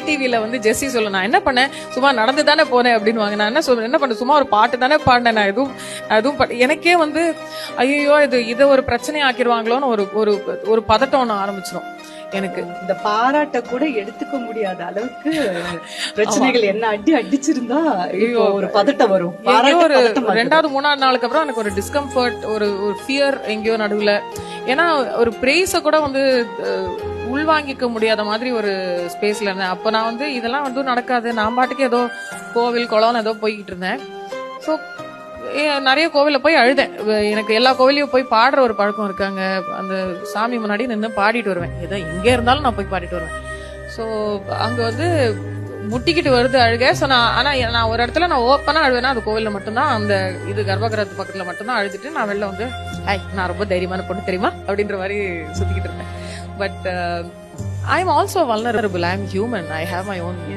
டிவில வந்து ஜெஸ்ஸி சொல்ல, நான் என்ன பண்ணேன், சும்மா நடந்து தானே போனேன் அப்படின்னு. நான் என்ன பண்ண, சும்மா ஒரு பாட்டு தானே பாடினேன், நான் எதுவும் எனக்கே வந்து ஐயோ இதை ஒரு பிரச்சனை ஆக்கிடுவாங்களோன்னு ஒரு பதட்டம் ஒண்ணு ஆரம்பிச்சிடும் எனக்கு. இந்த பாராட்ட கூட எடுத்துக்க முடியாத அளவுக்கு பிரச்சனைகள் என்ன அடிச்சிருந்தா ஒரு பதட்டம் வரும். ஒரு 2வது 3வது நாளுக்கு அப்புறம் எனக்கு ஒரு டிஸ்கம்ஃபர்ட், ஒரு ஃபியர் எங்கேயோ நடுவுல. ஏன்னா ஒரு பிரேஸ கூட வந்து உள்வாங்கிக்க முடியாத மாதிரி ஒரு ஸ்பேஸ்ல இருந்தேன். அப்ப நான் வந்து இதெல்லாம் வந்து நடக்காது, நான் பாட்டுக்கு ஏதோ கோவில் குளம்னு ஏதோ போய்கிட்டு இருந்தேன். ஸோ நிறைய கோவில போய் அழுதேன். எனக்கு எல்லா கோவிலையும் போய் பாடுற ஒரு பழக்கம் இருக்காங்க. அந்த சாமி முன்னாடி நின்று பாடிட்டு வருவேன். ஏதோ எங்க இருந்தாலும் நான் போய் பாடிட்டு வருவேன். ஸோ அங்க வந்து முட்டிக்கிட்டு வருது அழுக. ஸோ நான் ஒரு இடத்துல நான் ஓப்பனா அழுவேன்னா அது கோவில்ல மட்டும்தான். அந்த இது கர்ப்பகிரகத்து பக்கத்துல மட்டும்தான் அழுதுட்டு நான் வெளில வந்து நான் ரொம்ப தைரியமான பொண்ணு தெரியுமா அப்படின்ற மாதிரி சுத்திக்கிட்டு இருந்தேன். But I am also vulnerable. I am human. I have my own